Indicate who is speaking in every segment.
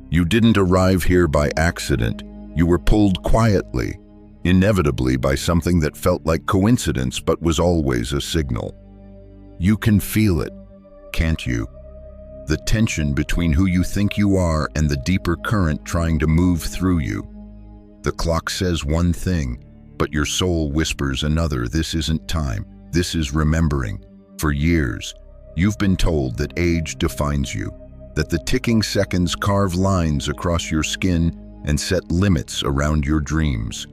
Speaker 1: You didn't arrive here by accident. You were pulled quietly, inevitably by something that felt like coincidence but was always a signal. You can feel it, can't you? The tension between who you think you are and the deeper current trying to move through you. The clock says one thing, but your soul whispers another. This isn't time. This is remembering. For years, you've been told that age defines you, that the ticking seconds carve lines across your skin and set limits around your dreams.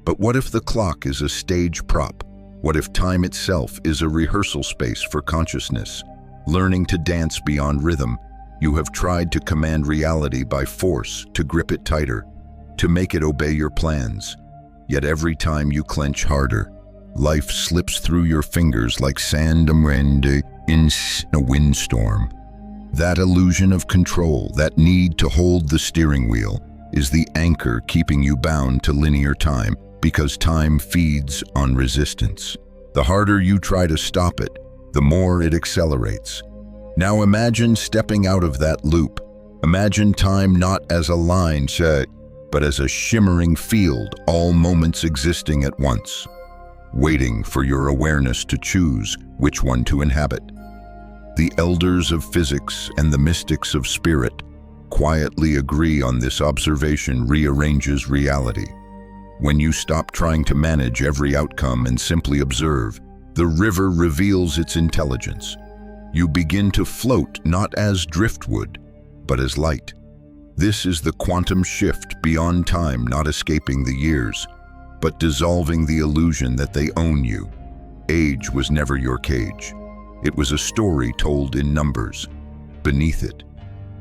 Speaker 1: But what if the clock is a stage prop? What if time itself is a rehearsal space for consciousness? Learning to dance beyond rhythm, you have tried to command reality by force, to grip it tighter, to make it obey your plans. Yet every time you clench harder, life slips through your fingers like sand in a windstorm. That illusion of control, that need to hold the steering wheel, is the anchor keeping you bound to linear time, because time feeds on resistance. The harder you try to stop it, the more it accelerates. Now imagine stepping out of that loop. Imagine time not as a line, but as a shimmering field, all moments existing at once, waiting for your awareness to choose which one to inhabit. The elders of physics and the mystics of spirit quietly agree on this observation rearranges reality. When you stop trying to manage every outcome and simply observe, the river reveals its intelligence. You begin to float not as driftwood, but as light. This is the quantum shift beyond time, not escaping the years, but dissolving the illusion that they own you. Age was never your cage. It was a story told in numbers. Beneath it,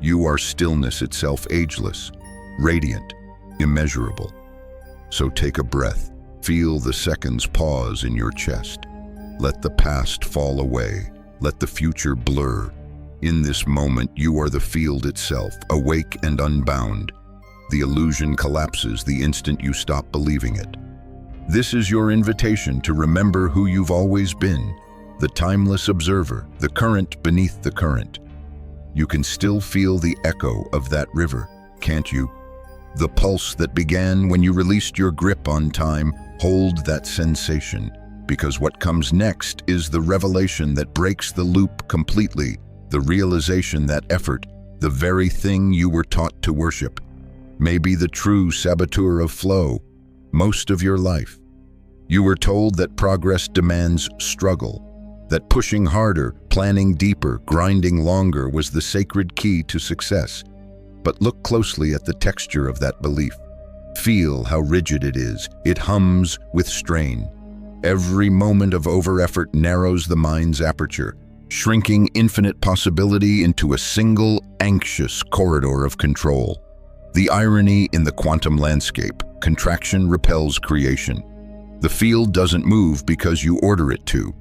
Speaker 1: you are stillness itself, ageless, radiant, immeasurable. So take a breath, feel the seconds pause in your chest. Let the past fall away, let the future blur. In this moment, you are the field itself, awake and unbound. The illusion collapses the instant you stop believing it. This is your invitation to remember who you've always been, the timeless observer, the current beneath the current. You can still feel the echo of that river, can't you? The pulse that began when you released your grip on time. Hold that sensation, because what comes next is the revelation that breaks the loop completely, the realization that effort, the very thing you were taught to worship, may be the true saboteur of flow most of your life. You were told that progress demands struggle, that pushing harder, planning deeper, grinding longer was the sacred key to success. But look closely at the texture of that belief. Feel how rigid it is. It hums with strain. Every moment of over-effort narrows the mind's aperture, shrinking infinite possibility into a single, anxious corridor of control. The irony in the quantum landscape: contraction repels creation. The field doesn't move because you order it to.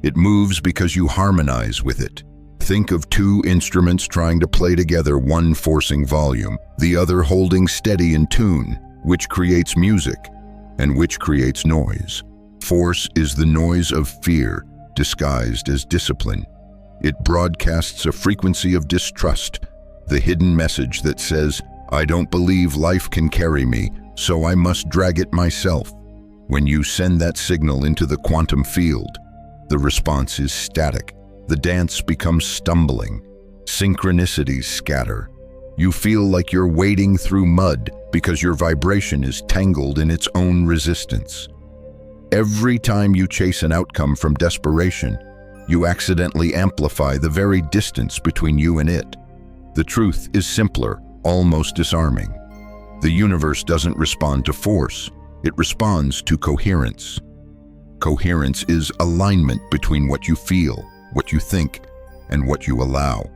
Speaker 1: It moves because you harmonize with it. Think of two instruments trying to play together, one forcing volume, the other holding steady in tune. Which creates music, and which creates noise? Force is the noise of fear, disguised as discipline. It broadcasts a frequency of distrust, the hidden message that says, "I don't believe life can carry me, so I must drag it myself." When you send that signal into the quantum field, the response is static. The dance becomes stumbling. Synchronicities scatter. You feel like you're wading through mud because your vibration is tangled in its own resistance. Every time you chase an outcome from desperation, you accidentally amplify the very distance between you and it. The truth is simpler, almost disarming. The universe doesn't respond to force, it responds to coherence. Coherence is alignment between what you feel, what you think, and what you allow.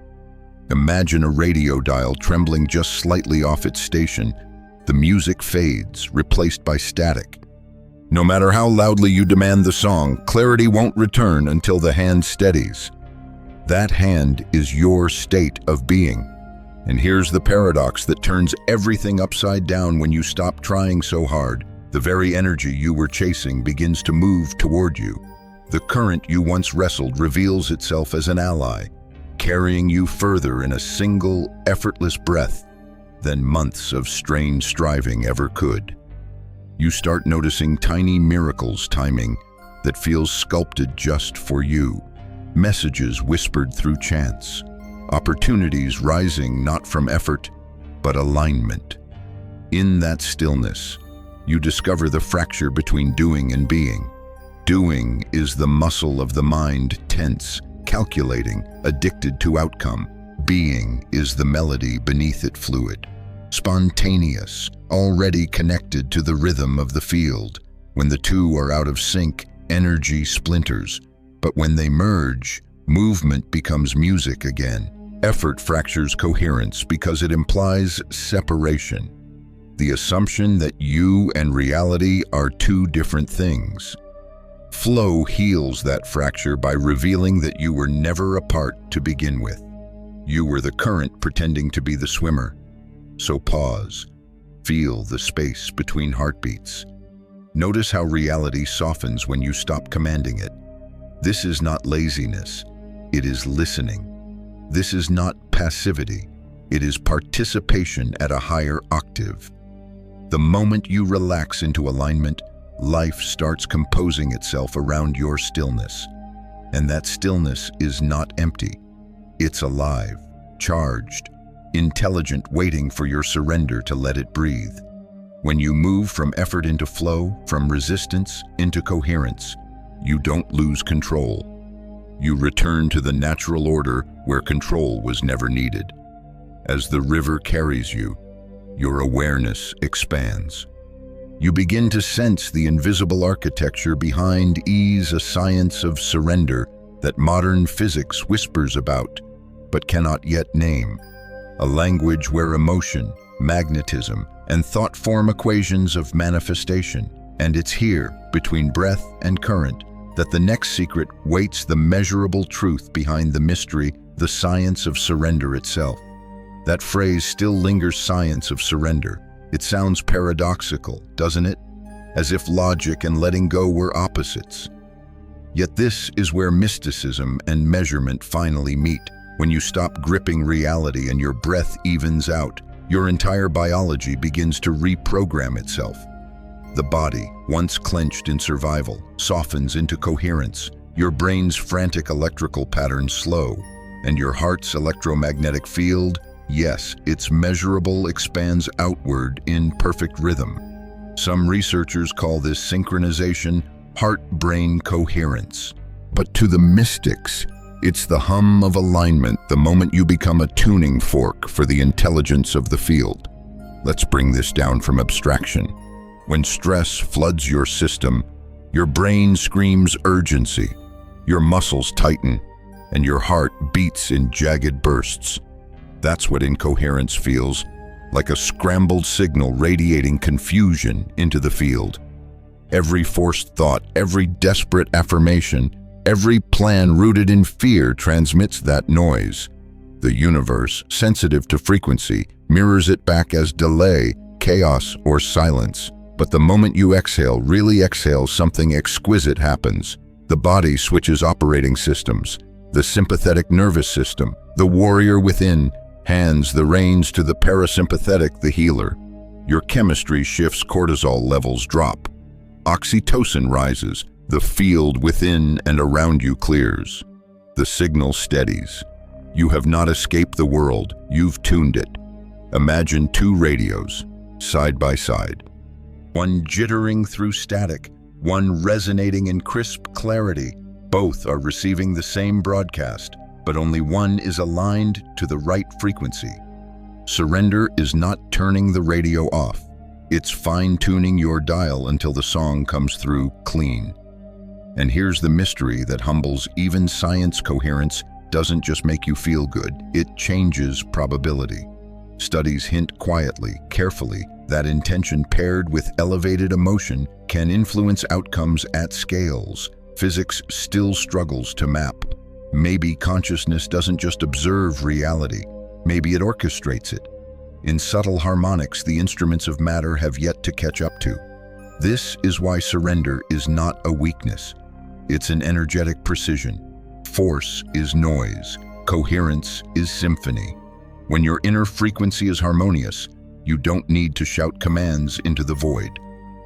Speaker 1: Imagine a radio dial trembling just slightly off its station. The music fades, replaced by static. No matter how loudly you demand the song, clarity won't return until the hand steadies. That hand is your state of being. And here's the paradox that turns everything upside down when you stop trying so hard. The very energy you were chasing begins to move toward you. The current you once wrestled reveals itself as an ally, carrying you further in a single, effortless breath. than months of strained striving ever could. You start noticing tiny miracles timing that feels sculpted just for you, messages whispered through chance, opportunities rising not from effort, but alignment. In that stillness, you discover the fracture between doing and being. Doing is the muscle of the mind, tense, calculating, addicted to outcome. Being is the melody beneath it, fluid, spontaneous, already connected to the rhythm of the field. When the two are out of sync, energy splinters. But when they merge, movement becomes music again. Effort fractures coherence because it implies separation. The assumption that you and reality are two different things. Flow heals that fracture by revealing that you were never apart to begin with. You were the current pretending to be the swimmer. So pause. Feel the space between heartbeats. Notice how reality softens when you stop commanding it. This is not laziness. It is listening. This is not passivity. It is participation at a higher octave. The moment you relax into alignment, life starts composing itself around your stillness. And that stillness is not empty. It's alive, charged, intelligent, waiting for your surrender to let it breathe. When you move from effort into flow, from resistance into coherence, you don't lose control. You return to the natural order where control was never needed. As the river carries you, your awareness expands. You begin to sense the invisible architecture behind ease, a science of surrender that modern physics whispers about, but cannot yet name. A language where emotion, magnetism, and thought form equations of manifestation. And it's here, between breath and current, that the next secret waits, the measurable truth behind the mystery, the science of surrender itself. That phrase still lingers, science of surrender. It sounds paradoxical, doesn't it? As if logic and letting go were opposites. Yet this is where mysticism and measurement finally meet. When you stop gripping reality and your breath evens out, your entire biology begins to reprogram itself. The body, once clenched in survival, softens into coherence. Your brain's frantic electrical patterns slow, and your heart's electromagnetic field, yes, it's measurable, expands outward in perfect rhythm. Some researchers call this synchronization heart-brain coherence. But to the mystics, it's the hum of alignment, the moment you become a tuning fork for the intelligence of the field. Let's bring this down from abstraction. When stress floods your system, your brain screams urgency, your muscles tighten, and your heart beats in jagged bursts. That's what incoherence feels, like a scrambled signal radiating confusion into the field. Every forced thought, every desperate affirmation, every plan rooted in fear transmits that noise. The universe, sensitive to frequency, mirrors it back as delay, chaos, or silence. But the moment you exhale, really exhale, something exquisite happens. The body switches operating systems. The sympathetic nervous system, the warrior within, hands the reins to the parasympathetic, the healer. Your chemistry shifts, cortisol levels drop. Oxytocin rises, the field within and around you clears. The signal steadies. You have not escaped the world, you've tuned it. Imagine two radios, side by side. One jittering through static, one resonating in crisp clarity. Both are receiving the same broadcast, but only one is aligned to the right frequency. Surrender is not turning the radio off. It's fine-tuning your dial until the song comes through clean. And here's the mystery that humbles even science. Coherence doesn't just make you feel good, it changes probability. Studies hint quietly, carefully, that intention paired with elevated emotion can influence outcomes at scales physics still struggles to map. Maybe consciousness doesn't just observe reality, maybe it orchestrates it. In subtle harmonics, the instruments of matter have yet to catch up to. This is why surrender is not a weakness. It's an energetic precision. Force is noise. Coherence is symphony. When your inner frequency is harmonious, you don't need to shout commands into the void.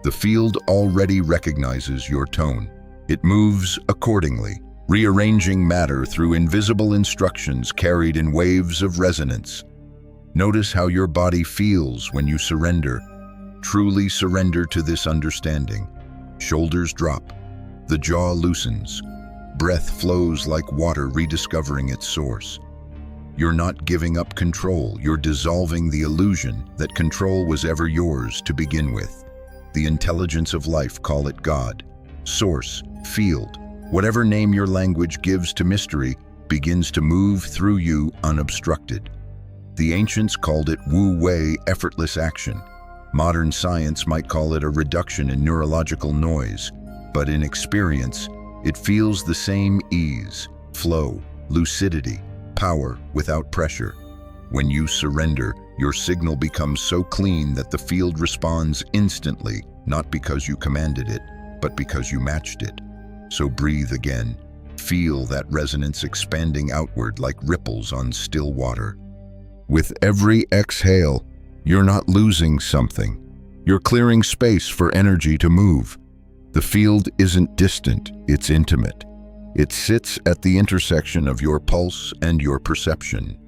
Speaker 1: The field already recognizes your tone. It moves accordingly, rearranging matter through invisible instructions carried in waves of resonance. Notice how your body feels when you surrender. Truly surrender to this understanding. Shoulders drop. The jaw loosens. Breath flows like water rediscovering its source. You're not giving up control. You're dissolving the illusion that control was ever yours to begin with. The intelligence of life, call it God, source, field, whatever name your language gives to mystery, begins to move through you unobstructed. The ancients called it wu-wei, effortless action. Modern science might call it a reduction in neurological noise, but in experience, it feels the same ease, flow, lucidity, power without pressure. When you surrender, your signal becomes so clean that the field responds instantly, not because you commanded it, but because you matched it. So breathe again. Feel that resonance expanding outward like ripples on still water. With every exhale, you're not losing something. You're clearing space for energy to move. The field isn't distant, it's intimate. It sits at the intersection of your pulse and your perception.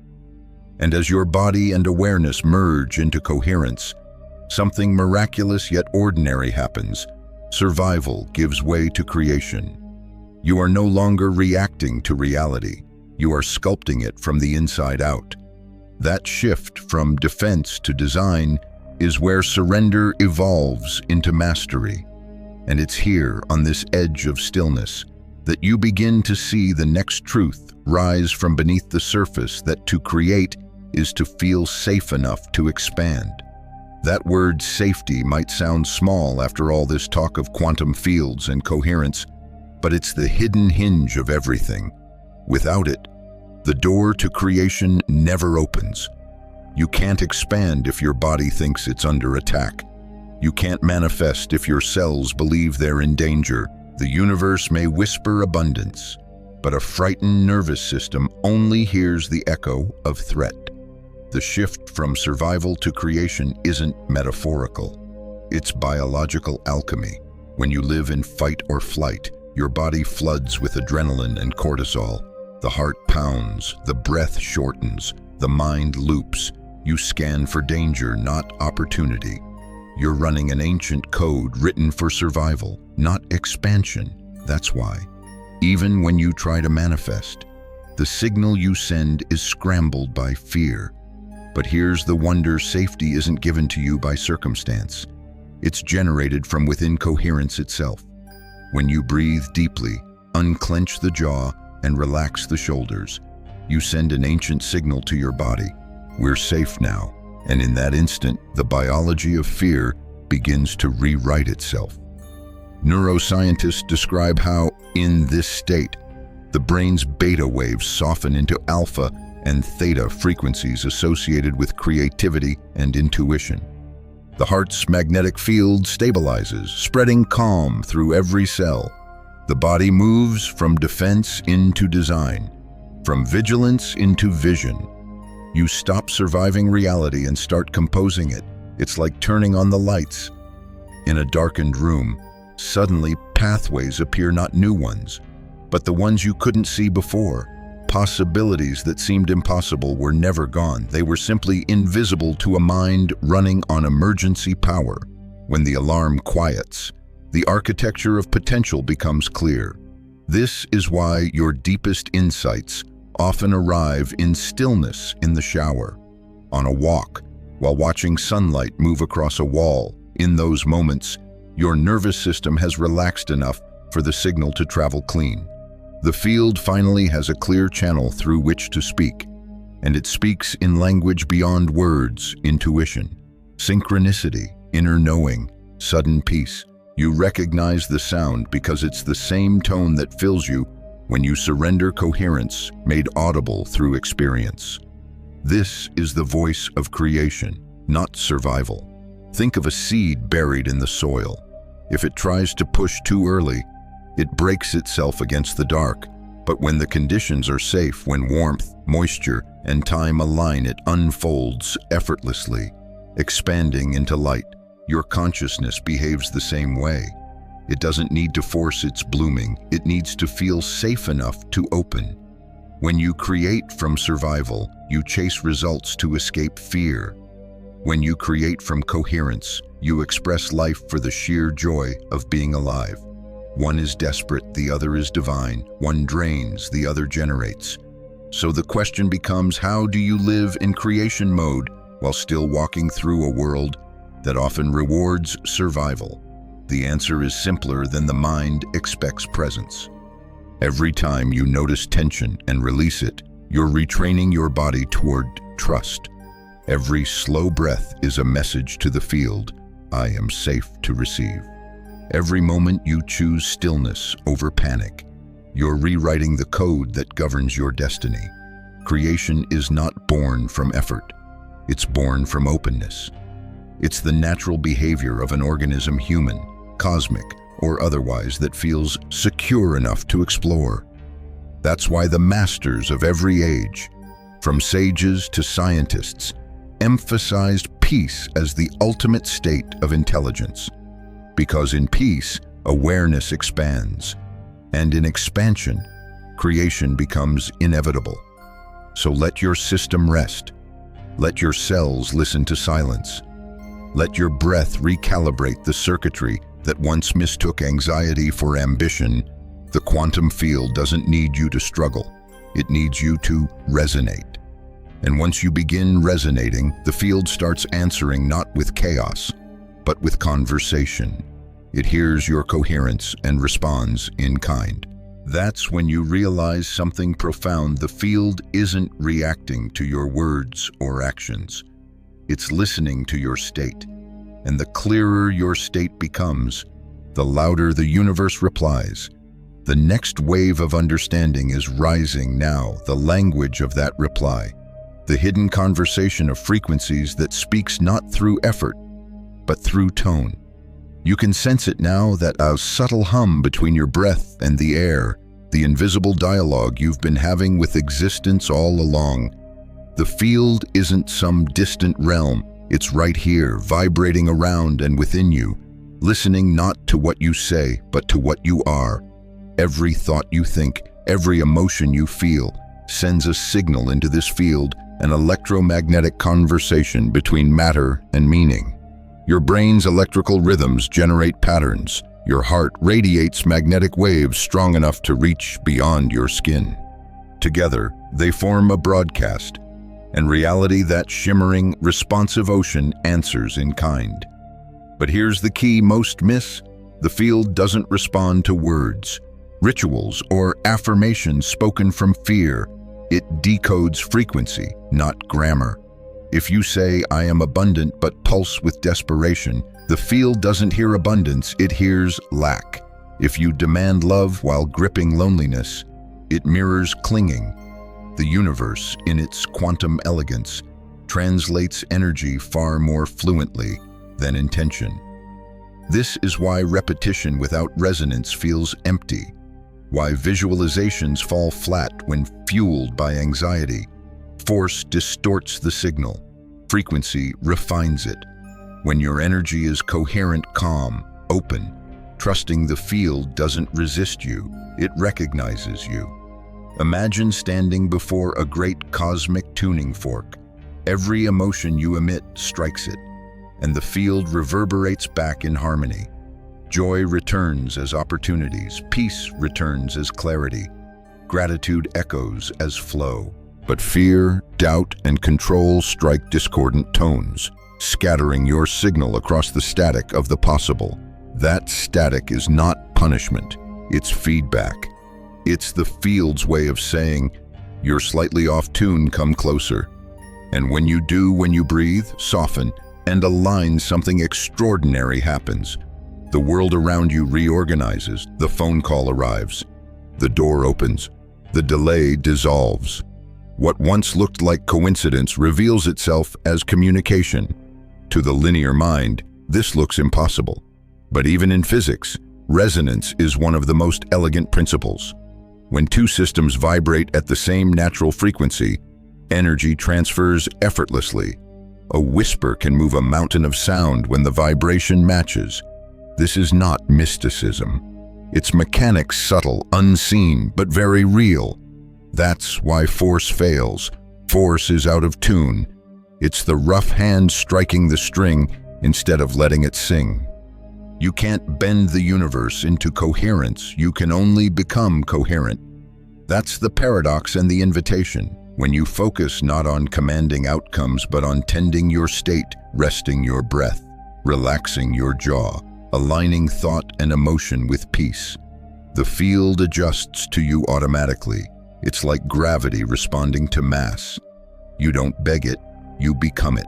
Speaker 1: And as your body and awareness merge into coherence, something miraculous yet ordinary happens. Survival gives way to creation. You are no longer reacting to reality. You are sculpting it from the inside out. That shift from defense to design is where surrender evolves into mastery. And it's here, on this edge of stillness, that you begin to see the next truth rise from beneath the surface, that to create is to feel safe enough to expand. That word safety might sound small after all this talk of quantum fields and coherence, but it's the hidden hinge of everything. Without it, the door to creation never opens. You can't expand if your body thinks it's under attack. You can't manifest if your cells believe they're in danger. The universe may whisper abundance, but a frightened nervous system only hears the echo of threat. The shift from survival to creation isn't metaphorical. It's biological alchemy. When you live in fight or flight, your body floods with adrenaline and cortisol. The heart pounds, the breath shortens, the mind loops. You scan for danger, not opportunity. You're running an ancient code written for survival, not expansion. That's why, even when you try to manifest, the signal you send is scrambled by fear. But here's the wonder: safety isn't given to you by circumstance. It's generated from within coherence itself. When you breathe deeply, unclench the jaw, and relax the shoulders, you send an ancient signal to your body. We're safe now. And in that instant, the biology of fear begins to rewrite itself. Neuroscientists describe how, in this state, the brain's beta waves soften into alpha and theta frequencies associated with creativity and intuition. The heart's magnetic field stabilizes, spreading calm through every cell. The body moves from defense into design, from vigilance into vision. You stop surviving reality and start composing it. It's like turning on the lights. In a darkened room, suddenly pathways appear, not new ones, but the ones you couldn't see before. Possibilities that seemed impossible were never gone. They were simply invisible to a mind running on emergency power. When the alarm quiets, the architecture of potential becomes clear. This is why your deepest insights often arrive in stillness, in the shower, on a walk, while watching sunlight move across a wall. In those moments, your nervous system has relaxed enough for the signal to travel clean. The field finally has a clear channel through which to speak, and it speaks in language beyond words: intuition, synchronicity, inner knowing, sudden peace. You recognize the sound because it's the same tone that fills you when you surrender coherence, made audible through experience. This is the voice of creation, not survival. Think of a seed buried in the soil. If it tries to push too early, it breaks itself against the dark. But when the conditions are safe, when warmth, moisture, and time align, it unfolds effortlessly, expanding into light. Your consciousness behaves the same way. It doesn't need to force its blooming. It needs to feel safe enough to open. When you create from survival, you chase results to escape fear. When you create from coherence, you express life for the sheer joy of being alive. One is desperate, the other is divine. One drains, the other generates. So the question becomes, how do you live in creation mode while still walking through a world that often rewards survival? The answer is simpler than the mind expects: presence. Every time you notice tension and release it, you're retraining your body toward trust. Every slow breath is a message to the field: I am safe to receive. Every moment you choose stillness over panic, you're rewriting the code that governs your destiny. Creation is not born from effort. It's born from openness. It's the natural behavior of an organism, human, cosmic, or otherwise, that feels secure enough to explore. That's why the masters of every age, from sages to scientists, emphasized peace as the ultimate state of intelligence. Because in peace, awareness expands, and in expansion, creation becomes inevitable. So let your system rest. Let your cells listen to silence. Let your breath recalibrate the circuitry that once mistook anxiety for ambition. The quantum field doesn't need you to struggle. It needs you to resonate. And once you begin resonating, the field starts answering, not with chaos, but with conversation. It hears your coherence and responds in kind. That's when you realize something profound. The field isn't reacting to your words or actions. It's listening to your state. And the clearer your state becomes, the louder the universe replies. The next wave of understanding is rising now, the language of that reply. The hidden conversation of frequencies that speaks not through effort, but through tone. You can sense it now, that a subtle hum between your breath and the air, the invisible dialogue you've been having with existence all along. The field isn't some distant realm. It's right here, vibrating around and within you, listening not to what you say, but to what you are. Every thought you think, every emotion you feel, sends a signal into this field, an electromagnetic conversation between matter and meaning. Your brain's electrical rhythms generate patterns. Your heart radiates magnetic waves strong enough to reach beyond your skin. Together, they form a broadcast, and reality, that shimmering, responsive ocean, answers in kind. But here's the key most miss: the field doesn't respond to words, rituals, or affirmations spoken from fear. It decodes frequency, not grammar. If you say, I am abundant, but pulse with desperation, the field doesn't hear abundance, it hears lack. If you demand love while gripping loneliness, it mirrors clinging. The universe, in its quantum elegance, translates energy far more fluently than intention. This is why repetition without resonance feels empty, why visualizations fall flat when fueled by anxiety. Force distorts the signal. Frequency refines it. When your energy is coherent, calm, open, trusting, the field doesn't resist you, it recognizes you. Imagine standing before a great cosmic tuning fork. Every emotion you emit strikes it, and the field reverberates back in harmony. Joy returns as opportunities, peace returns as clarity, gratitude echoes as flow. But fear, doubt, and control strike discordant tones, scattering your signal across the static of the possible. That static is not punishment, it's feedback. It's the field's way of saying, you're slightly off tune, come closer. And when you do, when you breathe, soften, and align, something extraordinary happens. The world around you reorganizes, the phone call arrives, the door opens, the delay dissolves. What once looked like coincidence reveals itself as communication. To the linear mind, this looks impossible. But even in physics, resonance is one of the most elegant principles. When two systems vibrate at the same natural frequency, energy transfers effortlessly. A whisper can move a mountain of sound when the vibration matches. This is not mysticism. It's mechanics, subtle, unseen, but very real. That's why force fails. Force is out of tune. It's the rough hand striking the string instead of letting it sing. You can't bend the universe into coherence. You can only become coherent. That's the paradox and the invitation. When you focus not on commanding outcomes, but on tending your state, resting your breath, relaxing your jaw, aligning thought and emotion with peace, the field adjusts to you automatically. It's like gravity responding to mass. You don't beg it, you become it.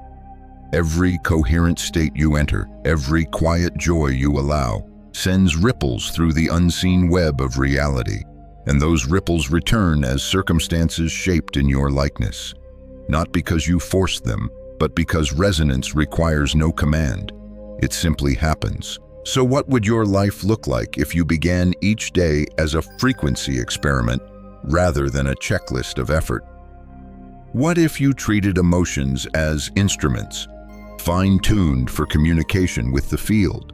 Speaker 1: Every coherent state you enter, every quiet joy you allow, sends ripples through the unseen web of reality. And those ripples return as circumstances shaped in your likeness. Not because you forced them, but because resonance requires no command. It simply happens. So what would your life look like if you began each day as a frequency experiment rather than a checklist of effort? What if you treated emotions as instruments, fine-tuned for communication with the field?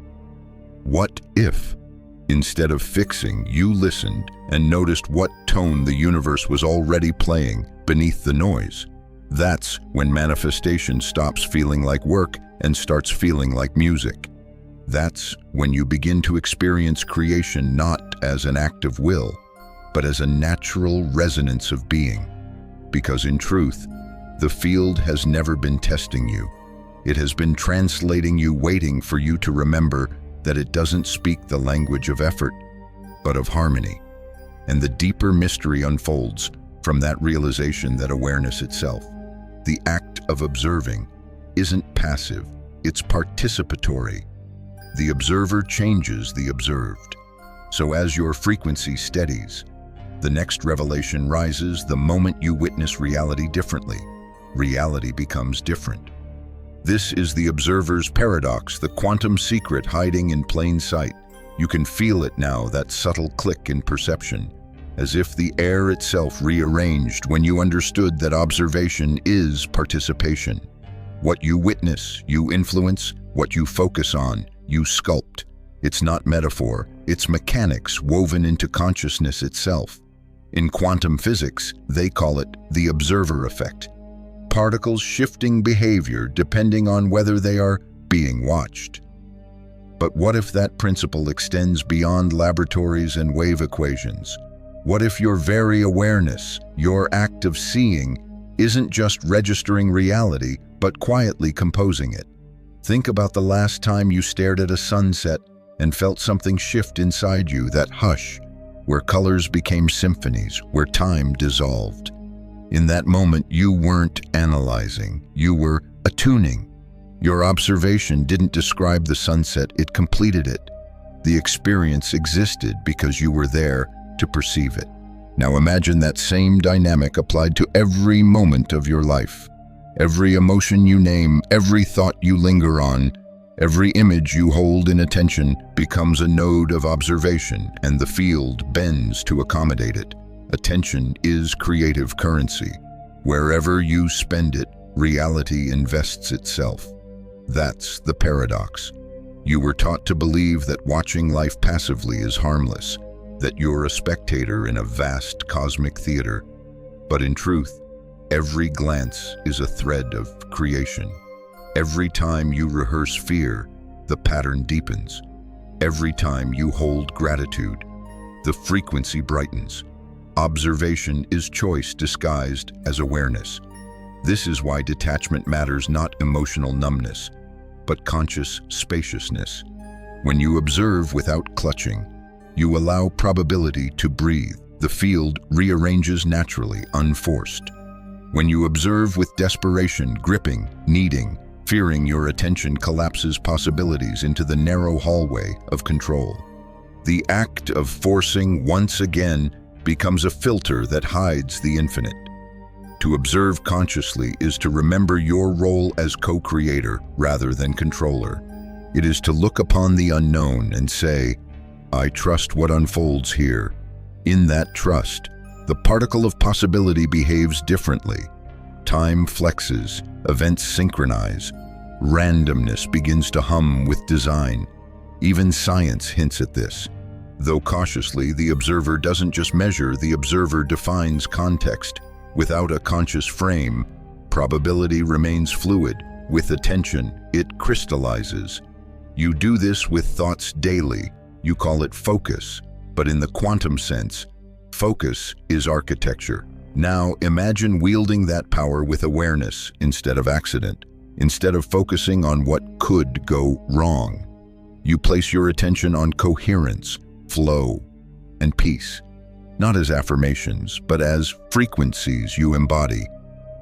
Speaker 1: What if, instead of fixing, you listened and noticed what tone the universe was already playing beneath the noise? That's when manifestation stops feeling like work and starts feeling like music. That's when you begin to experience creation not as an act of will, but as a natural resonance of being. Because in truth, the field has never been testing you. It has been translating you, waiting for you to remember that it doesn't speak the language of effort, but of harmony. And the deeper mystery unfolds from that realization that awareness itself, the act of observing, isn't passive, it's participatory. The observer changes the observed. So as your frequency steadies, the next revelation rises the moment you witness reality differently. Reality becomes different. This is the observer's paradox, the quantum secret hiding in plain sight. You can feel it now, that subtle click in perception, as if the air itself rearranged when you understood that observation is participation. What you witness, you influence. What you focus on, you sculpt. It's not metaphor, it's mechanics woven into consciousness itself. In quantum physics, they call it the observer effect. Particles shifting behavior depending on whether they are being watched. But what if that principle extends beyond laboratories and wave equations? What if your very awareness, your act of seeing, isn't just registering reality, but quietly composing it? Think about the last time you stared at a sunset and felt something shift inside you, that hush, where colors became symphonies, where time dissolved. In that moment, you weren't analyzing, you were attuning. Your observation didn't describe the sunset, it completed it. The experience existed because you were there to perceive it. Now imagine that same dynamic applied to every moment of your life. Every emotion you name, every thought you linger on, every image you hold in attention becomes a node of observation, and the field bends to accommodate it. Attention is creative currency. Wherever you spend it, reality invests itself. That's the paradox. You were taught to believe that watching life passively is harmless, that you're a spectator in a vast cosmic theater. But in truth, every glance is a thread of creation. Every time you rehearse fear, the pattern deepens. Every time you hold gratitude, the frequency brightens. Observation is choice disguised as awareness. This is why detachment matters, not emotional numbness, but conscious spaciousness. When you observe without clutching, you allow probability to breathe. The field rearranges naturally, unforced. When you observe with desperation, gripping, needing, fearing, your attention collapses possibilities into the narrow hallway of control. The act of forcing once again becomes a filter that hides the infinite. To observe consciously is to remember your role as co-creator rather than controller. It is to look upon the unknown and say, I trust what unfolds here. In that trust, the particle of possibility behaves differently. Time flexes, events synchronize, randomness begins to hum with design. Even science hints at this. Though cautiously, the observer doesn't just measure, the observer defines context. Without a conscious frame, probability remains fluid. With attention, it crystallizes. You do this with thoughts daily. You call it focus. But in the quantum sense, focus is architecture. Now imagine wielding that power with awareness instead of accident. Instead of focusing on what could go wrong, you place your attention on coherence, flow, and peace. Not as affirmations, but as frequencies you embody.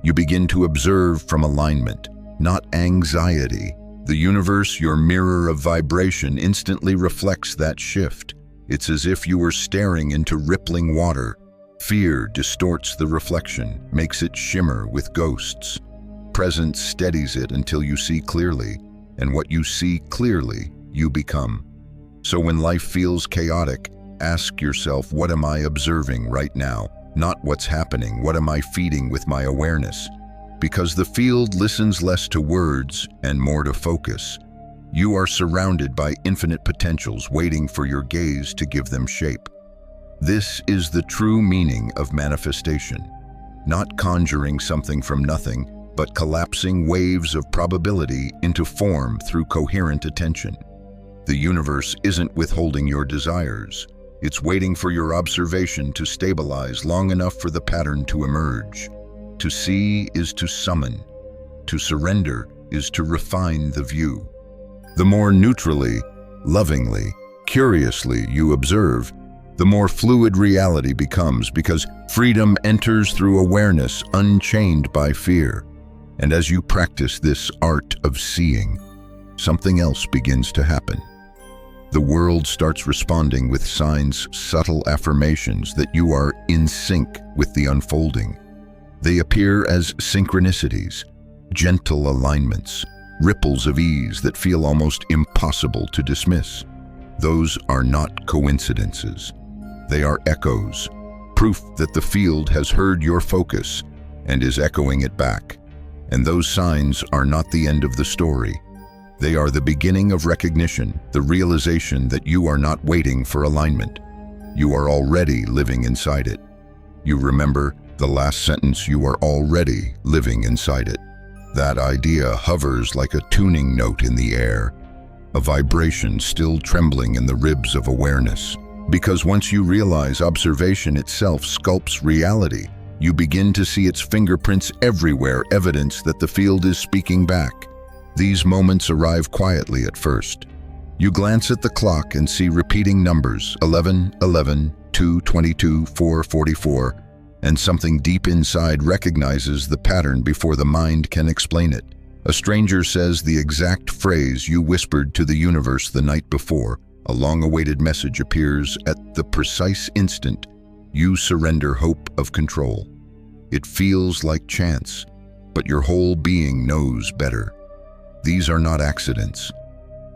Speaker 1: You begin to observe from alignment, not anxiety. The universe, your mirror of vibration, instantly reflects that shift. It's as if you were staring into rippling water. Fear distorts the reflection, makes it shimmer with ghosts. Presence steadies it until you see clearly, and what you see clearly, you become. So when life feels chaotic, ask yourself, what am I observing right now? Not what's happening, what am I feeding with my awareness? Because the field listens less to words and more to focus. You are surrounded by infinite potentials waiting for your gaze to give them shape. This is the true meaning of manifestation. Not conjuring something from nothing, but collapsing waves of probability into form through coherent attention. The universe isn't withholding your desires. It's waiting for your observation to stabilize long enough for the pattern to emerge. To see is to summon. To surrender is to refine the view. The more neutrally, lovingly, curiously you observe, the more fluid reality becomes, because freedom enters through awareness unchained by fear. And as you practice this art of seeing, something else begins to happen. The world starts responding with signs, subtle affirmations that you are in sync with the unfolding. They appear as synchronicities, gentle alignments, ripples of ease that feel almost impossible to dismiss. Those are not coincidences. They are echoes, proof that the field has heard your focus and is echoing it back. And those signs are not the end of the story. They are the beginning of recognition, the realization that you are not waiting for alignment. You are already living inside it. You remember the last sentence, you are already living inside it. That idea hovers like a tuning note in the air, a vibration still trembling in the ribs of awareness. Because once you realize observation itself sculpts reality, you begin to see its fingerprints everywhere, evidence that the field is speaking back. These moments arrive quietly at first. You glance at the clock and see repeating numbers, 11, 11, 2, 22, 4, 44, and something deep inside recognizes the pattern before the mind can explain it. A stranger says the exact phrase you whispered to the universe the night before. A long-awaited message appears at the precise instant you surrender hope of control. It feels like chance, but your whole being knows better. These are not accidents.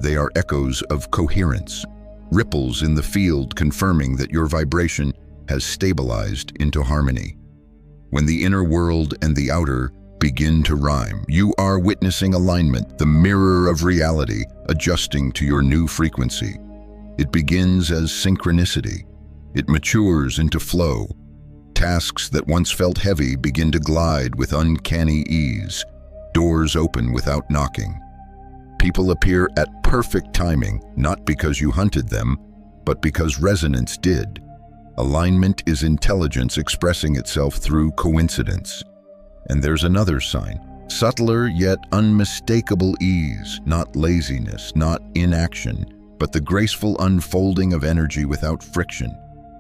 Speaker 1: They are echoes of coherence, ripples in the field confirming that your vibration has stabilized into harmony. When the inner world and the outer begin to rhyme, you are witnessing alignment, the mirror of reality adjusting to your new frequency. It begins as synchronicity. It matures into flow. Tasks that once felt heavy begin to glide with uncanny ease. Doors open without knocking. People appear at perfect timing, not because you hunted them, but because resonance did. Alignment is intelligence expressing itself through coincidence. And there's another sign, subtler yet unmistakable ease, not laziness, not inaction, but the graceful unfolding of energy without friction.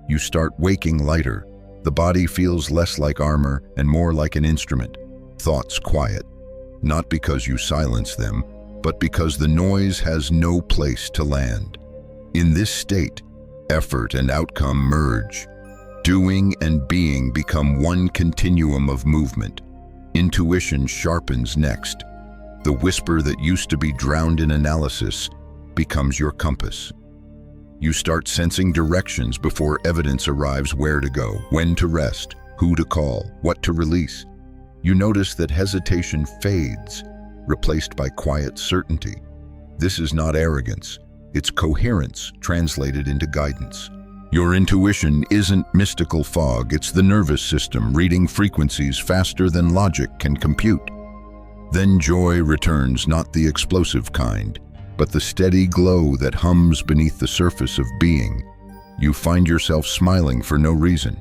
Speaker 1: You start waking lighter. The body feels less like armor and more like an instrument. Thoughts quiet, not because you silence them, but because the noise has no place to land. In this state, effort and outcome merge. Doing and being become one continuum of movement. Intuition sharpens next. The whisper that used to be drowned in analysis becomes your compass. You start sensing directions before evidence arrives: where to go, when to rest, who to call, what to release. You notice that hesitation fades, replaced by quiet certainty. This is not arrogance, it's coherence translated into guidance. Your intuition isn't mystical fog, it's the nervous system reading frequencies faster than logic can compute. Then joy returns, not the explosive kind, but the steady glow that hums beneath the surface of being. You find yourself smiling for no reason.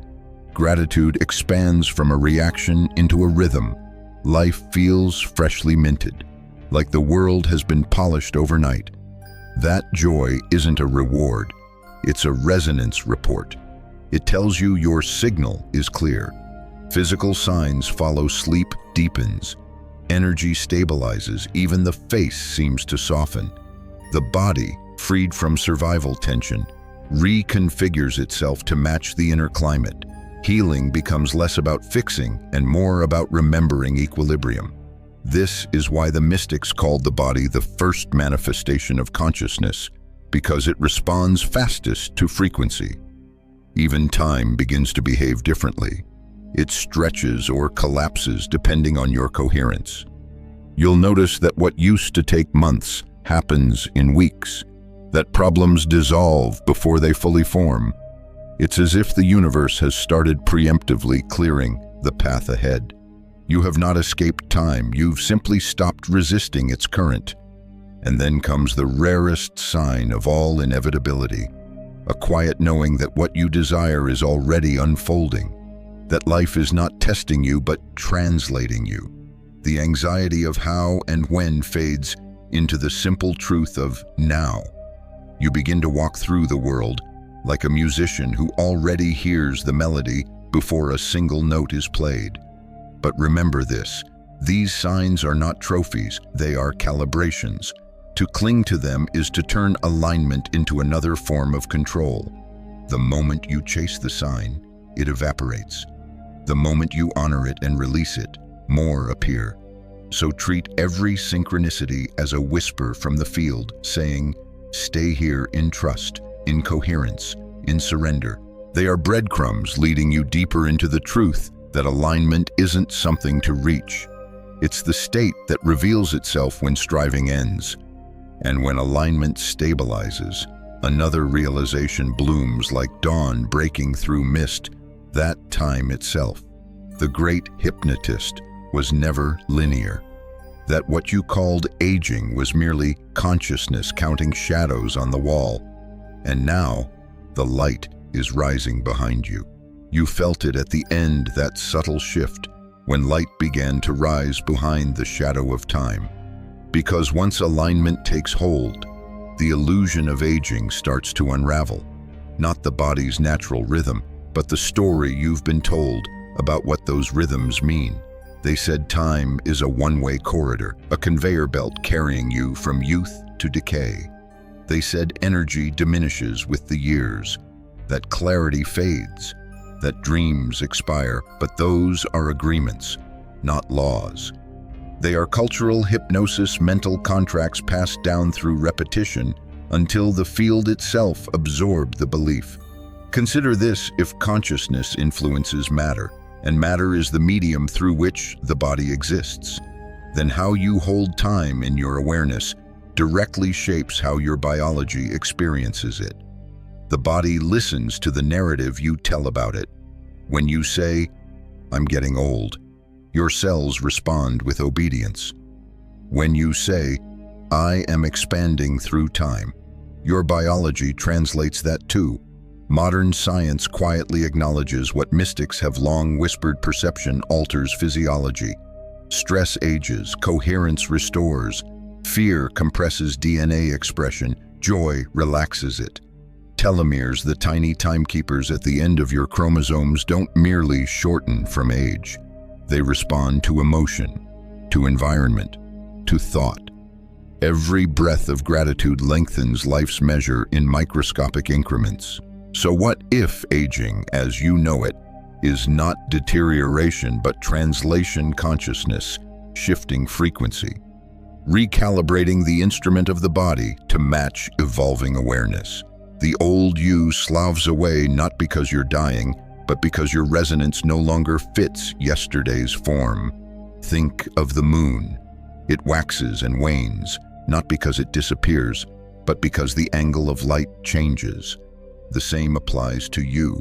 Speaker 1: Gratitude expands from a reaction into a rhythm. Life feels freshly minted, like the world has been polished overnight. That joy isn't a reward, it's a resonance report. It tells you your signal is clear. Physical signs follow: sleep deepens, energy stabilizes, even the face seems to soften. The body, freed from survival tension, reconfigures itself to match the inner climate. Healing becomes less about fixing and more about remembering equilibrium. This is why the mystics called the body the first manifestation of consciousness, because it responds fastest to frequency. Even time begins to behave differently. It stretches or collapses depending on your coherence. You'll notice that what used to take months happens in weeks, that problems dissolve before they fully form. It's as if the universe has started preemptively clearing the path ahead. You have not escaped time, you've simply stopped resisting its current. And then comes the rarest sign of all inevitability, a quiet knowing that what you desire is already unfolding, that life is not testing you but translating you. The anxiety of how and when fades into the simple truth of now. You begin to walk through the world like a musician who already hears the melody before a single note is played. But remember this, these signs are not trophies, they are calibrations. To cling to them is to turn alignment into another form of control. The moment you chase the sign, it evaporates. The moment you honor it and release it, more appear. So treat every synchronicity as a whisper from the field, saying, stay here in trust, in coherence, in surrender. They are breadcrumbs leading you deeper into the truth that alignment isn't something to reach. It's the state that reveals itself when striving ends. And when alignment stabilizes, another realization blooms like dawn breaking through mist, that time itself. The great hypnotist was never linear. That what you called aging was merely consciousness counting shadows on the wall. And now, the light is rising behind you. You felt it at the end, that subtle shift, when light began to rise behind the shadow of time. Because once alignment takes hold, the illusion of aging starts to unravel. Not the body's natural rhythm, but the story you've been told about what those rhythms mean. They said time is a one-way corridor, a conveyor belt carrying you from youth to decay. They said energy diminishes with the years, that clarity fades, that dreams expire, but those are agreements, not laws. They are cultural hypnosis, mental contracts passed down through repetition until the field itself absorbed the belief. Consider this: if consciousness influences matter, and matter is the medium through which the body exists, then how you hold time in your awareness directly shapes how your biology experiences it. The body listens to the narrative you tell about it. When you say, "I'm getting old," your cells respond with obedience. When you say, "I am expanding through time," your biology translates that too. Modern science quietly acknowledges what mystics have long whispered: perception alters physiology. Stress ages, coherence restores, fear compresses DNA expression, joy relaxes it. Telomeres, the tiny timekeepers at the end of your chromosomes, don't merely shorten from age. They respond to emotion, to environment, to thought. Every breath of gratitude lengthens life's measure in microscopic increments. So what if aging, as you know it, is not deterioration but translation consciousness, shifting frequency, recalibrating the instrument of the body to match evolving awareness? The old you sloughs away not because you're dying, but because your resonance no longer fits yesterday's form. Think of the moon. It waxes and wanes, not because it disappears, but because the angle of light changes. The same applies to you.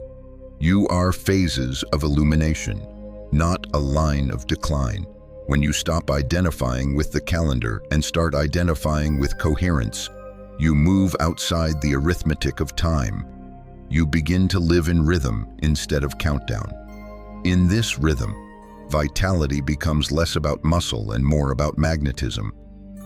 Speaker 1: You are phases of illumination, not a line of decline. When you stop identifying with the calendar and start identifying with coherence, you move outside the arithmetic of time. You begin to live in rhythm instead of countdown. In this rhythm, vitality becomes less about muscle and more about magnetism.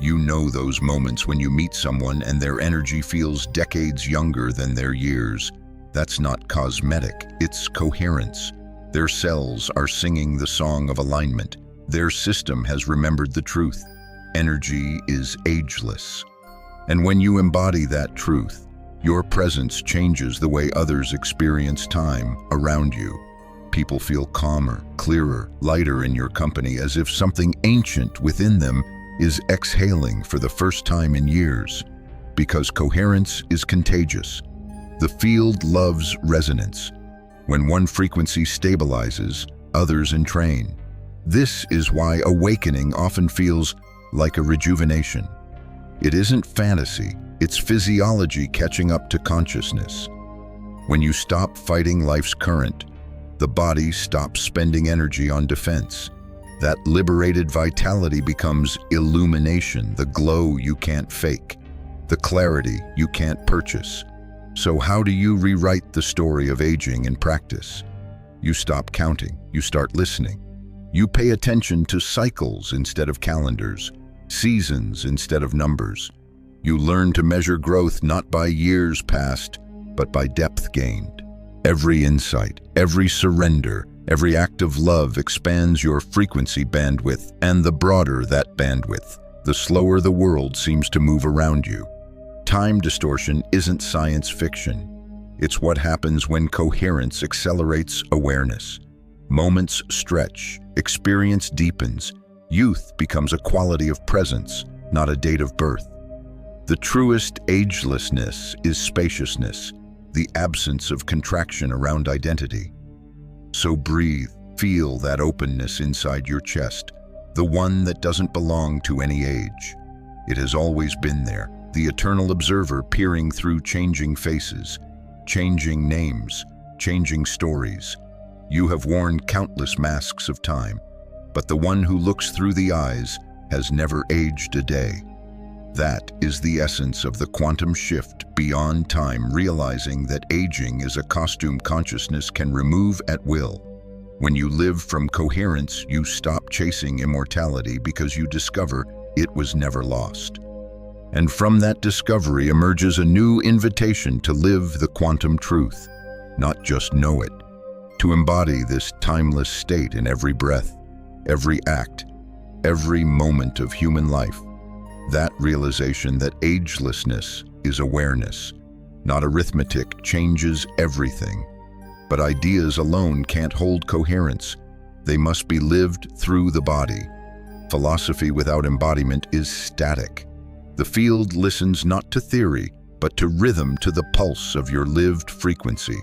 Speaker 1: You know those moments when you meet someone and their energy feels decades younger than their years. That's not cosmetic, it's coherence. Their cells are singing the song of alignment. Their system has remembered the truth. Energy is ageless. And when you embody that truth, your presence changes the way others experience time around you. People feel calmer, clearer, lighter in your company, as if something ancient within them is exhaling for the first time in years. Because coherence is contagious. The field loves resonance. When one frequency stabilizes, others entrain. This is why awakening often feels like a rejuvenation. It isn't fantasy, it's physiology catching up to consciousness. When you stop fighting life's current, the body stops spending energy on defense. That liberated vitality becomes illumination, the glow you can't fake, the clarity you can't purchase. So how do you rewrite the story of aging in practice? You stop counting, you start listening. You pay attention to cycles instead of calendars, seasons instead of numbers. You learn to measure growth not by years passed, but by depth gained. Every insight, every surrender, every act of love expands your frequency bandwidth, and the broader that bandwidth, the slower the world seems to move around you. Time distortion isn't science fiction. It's what happens when coherence accelerates awareness. Moments stretch, experience deepens, youth becomes a quality of presence, not a date of birth. The truest agelessness is spaciousness, the absence of contraction around identity. So breathe, feel that openness inside your chest, the one that doesn't belong to any age. It has always been there, the eternal observer peering through changing faces, changing names, changing stories. You have worn countless masks of time, but the one who looks through the eyes has never aged a day. That is the essence of the quantum shift beyond time, realizing that aging is a costume consciousness can remove at will. When you live from coherence, you stop chasing immortality because you discover it was never lost. And from that discovery emerges a new invitation to live the quantum truth, not just know it, to embody this timeless state in every breath, every act, every moment of human life. That realization that agelessness is awareness, not arithmetic, changes everything. But ideas alone can't hold coherence. They must be lived through the body. Philosophy without embodiment is static. The field listens not to theory, but to rhythm, to the pulse of your lived frequency.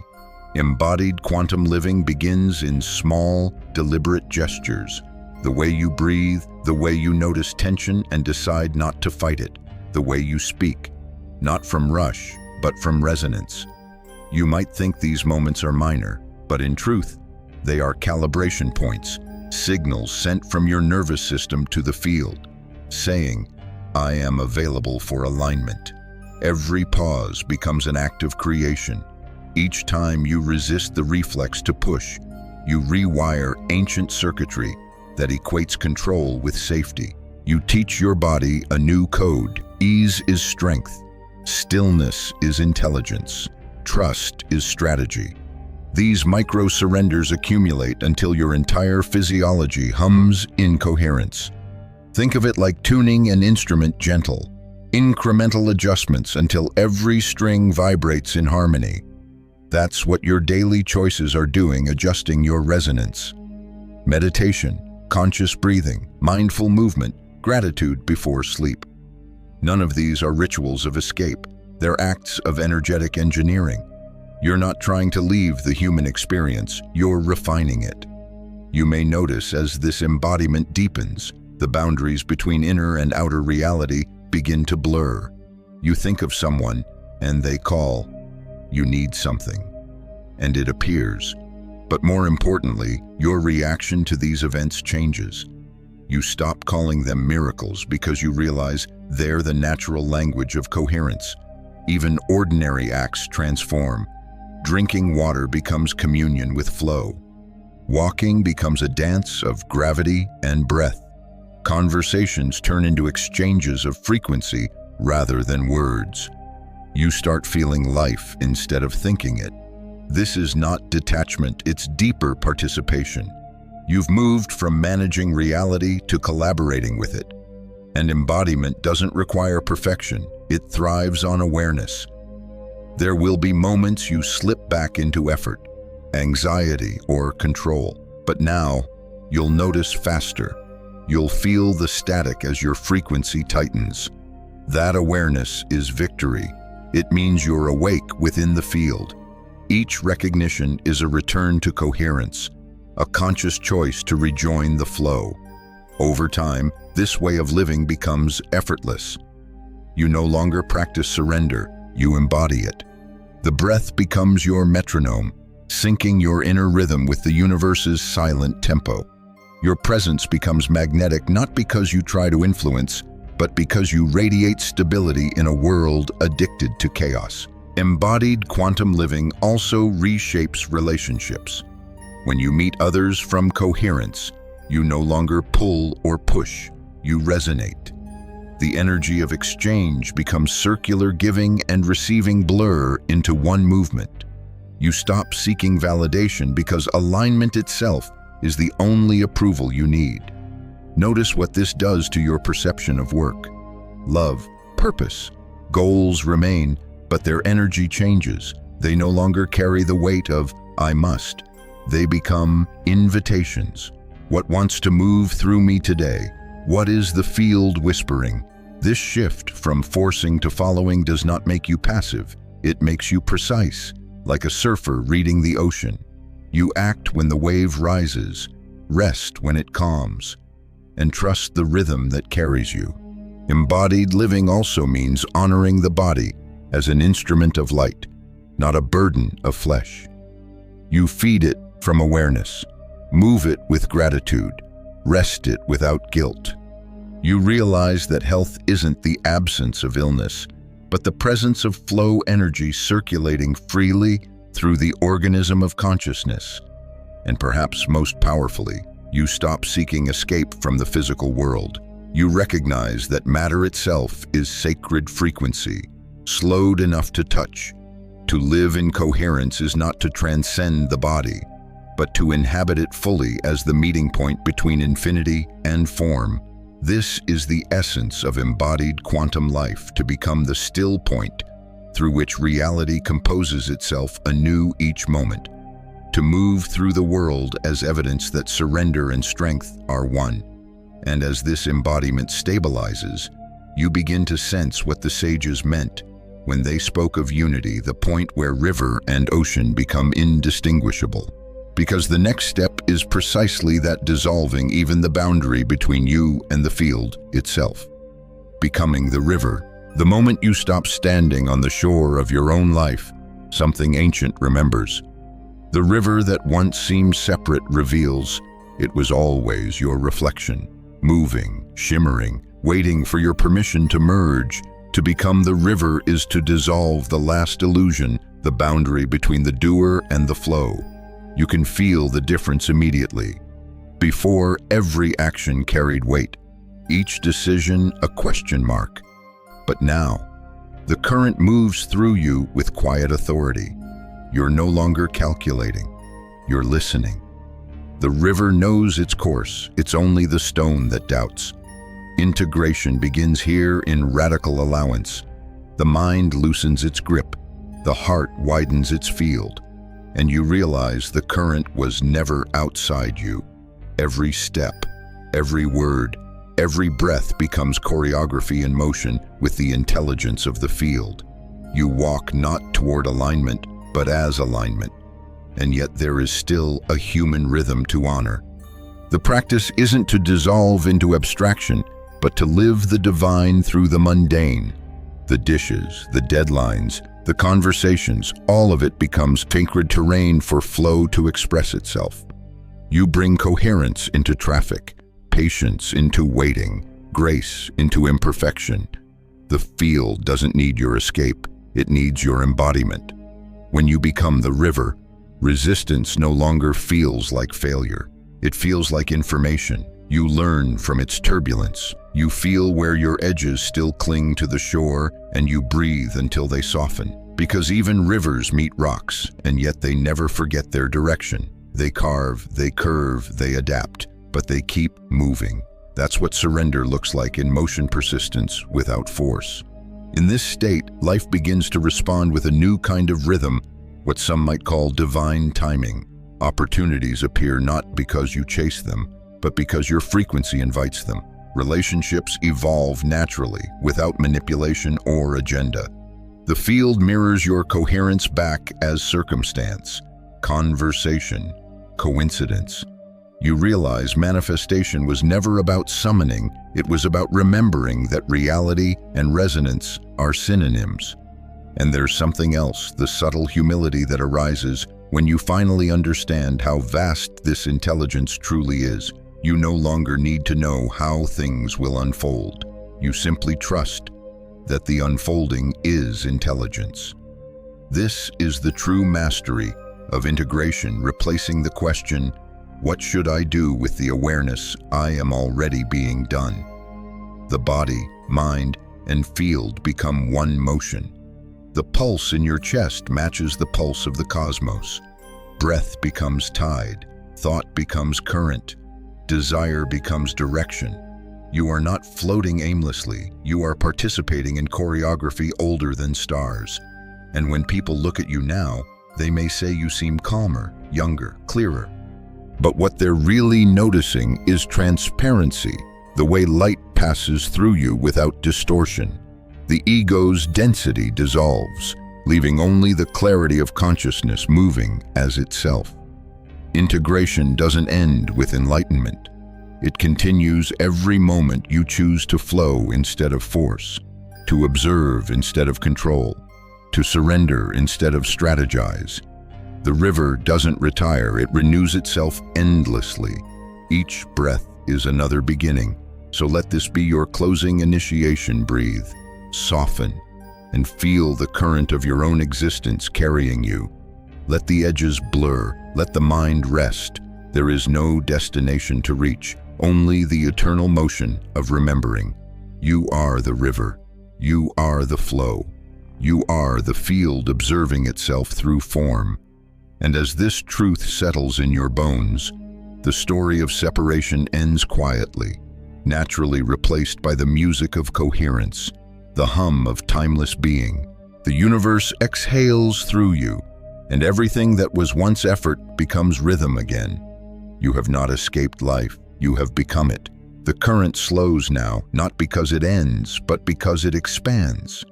Speaker 1: Embodied quantum living begins in small, deliberate gestures. The way you breathe, the way you notice tension and decide not to fight it, the way you speak, not from rush, but from resonance. You might think these moments are minor, but in truth, they are calibration points, signals sent from your nervous system to the field, saying, I am available for alignment. Every pause becomes an act of creation. Each time you resist the reflex to push, you rewire ancient circuitry that equates control with safety. You teach your body a new code. Ease is strength. Stillness is intelligence. Trust is strategy. These micro-surrenders accumulate until your entire physiology hums in coherence. Think of it like tuning an instrument gentle, incremental adjustments until every string vibrates in harmony. That's what your daily choices are doing, adjusting your resonance. Meditation, conscious breathing, mindful movement, gratitude before sleep. None of these are rituals of escape. They're acts of energetic engineering. You're not trying to leave the human experience, you're refining it. You may notice as this embodiment deepens, the boundaries between inner and outer reality begin to blur. You think of someone, and they call. You need something, and it appears. But more importantly, your reaction to these events changes. You stop calling them miracles because you realize they're the natural language of coherence. Even ordinary acts transform. Drinking water becomes communion with flow. Walking becomes a dance of gravity and breath. Conversations turn into exchanges of frequency rather than words. You start feeling life instead of thinking it. This is not detachment, it's deeper participation. You've moved from managing reality to collaborating with it. And embodiment doesn't require perfection, it thrives on awareness. There will be moments you slip back into effort, anxiety, or control. But now, you'll notice faster. You'll feel the static as your frequency tightens. That awareness is victory. It means you're awake within the field. Each recognition is a return to coherence, a conscious choice to rejoin the flow. Over time, this way of living becomes effortless. You no longer practice surrender, you embody it. The breath becomes your metronome, syncing your inner rhythm with the universe's silent tempo. Your presence becomes magnetic not because you try to influence, but because you radiate stability in a world addicted to chaos. Embodied quantum living also reshapes relationships. When you meet others from coherence, you no longer pull or push, you resonate. The energy of exchange becomes circular, giving and receiving blur into one movement. You stop seeking validation because alignment itself is the only approval you need. Notice what this does to your perception of work. Love, purpose, goals remain, but their energy changes. They no longer carry the weight of "I must." They become invitations. What wants to move through me today? What is the field whispering? This shift from forcing to following does not make you passive. It makes you precise, like a surfer reading the ocean. You act when the wave rises, rest when it calms, and trust the rhythm that carries you. Embodied living also means honoring the body as an instrument of light, not a burden of flesh. You feed it from awareness, move it with gratitude, rest it without guilt. You realize that health isn't the absence of illness, but the presence of flow energy circulating freely through the organism of consciousness. And perhaps most powerfully, you stop seeking escape from the physical world. You recognize that matter itself is sacred frequency, slowed enough to touch. To live in coherence is not to transcend the body, but to inhabit it fully as the meeting point between infinity and form. This is the essence of embodied quantum life, to become the still point through which reality composes itself anew each moment. To move through the world as evidence that surrender and strength are one. And as this embodiment stabilizes, you begin to sense what the sages meant when they spoke of unity, the point where river and ocean become indistinguishable. Because the next step is precisely that, dissolving even the boundary between you and the field itself. Becoming the river. The moment you stop standing on the shore of your own life, something ancient remembers. The river that once seemed separate reveals it was always your reflection, moving, shimmering, waiting for your permission to merge. To become the river is to dissolve the last illusion, the boundary between the doer and the flow. You can feel the difference immediately. Before, every action carried weight, each decision a question mark. But now, the current moves through you with quiet authority. You're no longer calculating, you're listening. The river knows its course, it's only the stone that doubts. Integration begins here in radical allowance. The mind loosens its grip, the heart widens its field, and you realize the current was never outside you. Every step, every word, every breath becomes choreography in motion with the intelligence of the field. You walk not toward alignment, but as alignment. And yet there is still a human rhythm to honor. The practice isn't to dissolve into abstraction, but to live the divine through the mundane. The dishes, the deadlines, the conversations, all of it becomes sacred terrain for flow to express itself. You bring coherence into traffic, patience into waiting, grace into imperfection. The field doesn't need your escape, it needs your embodiment. When you become the river, resistance no longer feels like failure. It feels like information. You learn from its turbulence. You feel where your edges still cling to the shore, and you breathe until they soften. Because even rivers meet rocks, and yet they never forget their direction. They carve, they curve, they adapt, but they keep moving. That's what surrender looks like in motion persistence without force. In this state, life begins to respond with a new kind of rhythm, what some might call divine timing. Opportunities appear not because you chase them, but because your frequency invites them. Relationships evolve naturally, without manipulation or agenda. The field mirrors your coherence back as circumstance, conversation, coincidence. You realize manifestation was never about summoning, it was about remembering that reality and resonance are synonyms. And there's something else, the subtle humility that arises when you finally understand how vast this intelligence truly is. You no longer need to know how things will unfold. You simply trust that the unfolding is intelligence. This is the true mastery of integration, replacing the question, what should I do, with the awareness I am already being done. The body, mind, and field become one motion. The pulse in your chest matches the pulse of the cosmos. Breath becomes tide, thought becomes current, desire becomes direction. You are not floating aimlessly, you are participating in choreography older than stars. And when people look at you now, they may say you seem calmer, younger, clearer. But what they're really noticing is transparency, the way light passes through you without distortion. The ego's density dissolves, leaving only the clarity of consciousness moving as itself. Integration doesn't end with enlightenment. It continues every moment you choose to flow instead of force, to observe instead of control, to surrender instead of strategize. The river doesn't retire, it renews itself endlessly. Each breath is another beginning, so let this be your closing initiation. Breathe, soften, and feel the current of your own existence carrying you. Let the edges blur, let the mind rest. There is no destination to reach, only the eternal motion of remembering. You are the river, you are the flow, you are the field observing itself through form. And as this truth settles in your bones, the story of separation ends quietly, naturally replaced by the music of coherence, the hum of timeless being. The universe exhales through you, and everything that was once effort becomes rhythm again. You have not escaped life, you have become it. The current slows now, not because it ends, but because it expands.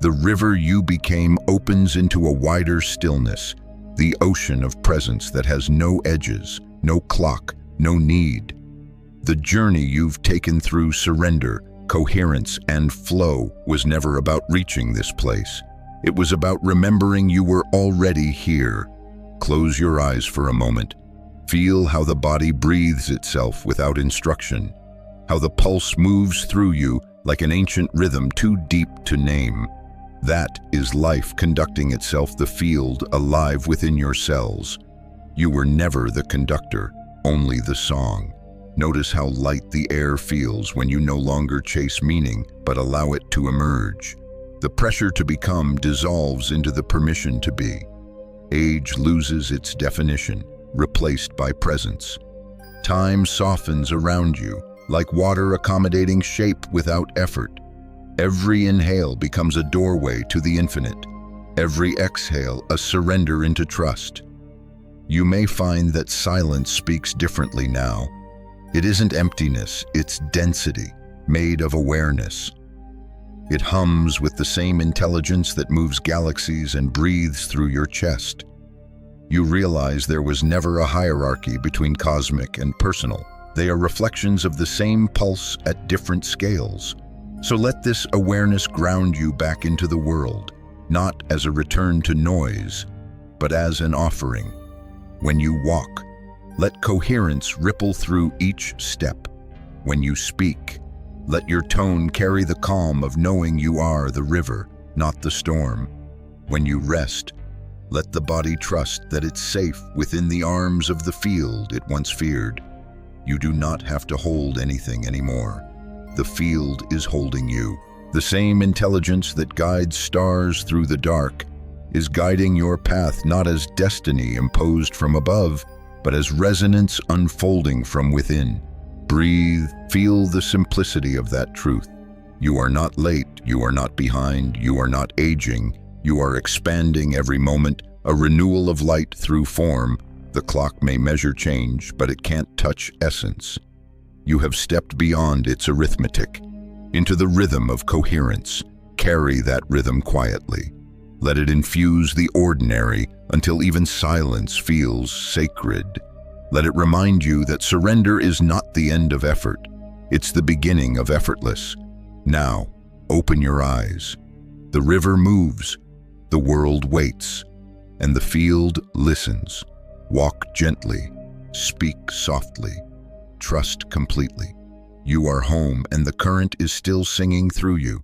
Speaker 1: The river you became opens into a wider stillness, the ocean of presence that has no edges, no clock, no need. The journey you've taken through surrender, coherence, and flow was never about reaching this place. It was about remembering you were already here. Close your eyes for a moment. Feel how the body breathes itself without instruction, how the pulse moves through you like an ancient rhythm too deep to name. That is life conducting itself, the field alive within your cells. You were never the conductor, only the song. Notice how light the air feels when you no longer chase meaning, but allow it to emerge. The pressure to become dissolves into the permission to be. Age loses its definition, replaced by presence. Time softens around you, like water accommodating shape without effort. Every inhale becomes a doorway to the infinite. Every exhale a surrender into trust. You may find that silence speaks differently now. It isn't emptiness, it's density, made of awareness. It hums with the same intelligence that moves galaxies and breathes through your chest. You realize there was never a hierarchy between cosmic and personal. They are reflections of the same pulse at different scales. So let this awareness ground you back into the world, not as a return to noise, but as an offering. When you walk, let coherence ripple through each step. When you speak, let your tone carry the calm of knowing you are the river, not the storm. When you rest, let the body trust that it's safe within the arms of the field it once feared. You do not have to hold anything anymore. The field is holding you. The same intelligence that guides stars through the dark is guiding your path not as destiny imposed from above, but as resonance unfolding from within. Breathe, feel the simplicity of that truth. You are not late, you are not behind, you are not aging, you are expanding every moment, a renewal of light through form. The clock may measure change, but it can't touch essence. You have stepped beyond its arithmetic, into the rhythm of coherence. Carry that rhythm quietly. Let it infuse the ordinary until even silence feels sacred. Let it remind you that surrender is not the end of effort. It's the beginning of effortless. Now, open your eyes. The river moves, the world waits, and the field listens. Walk gently, speak softly, trust completely. You are home and the current is still singing through you.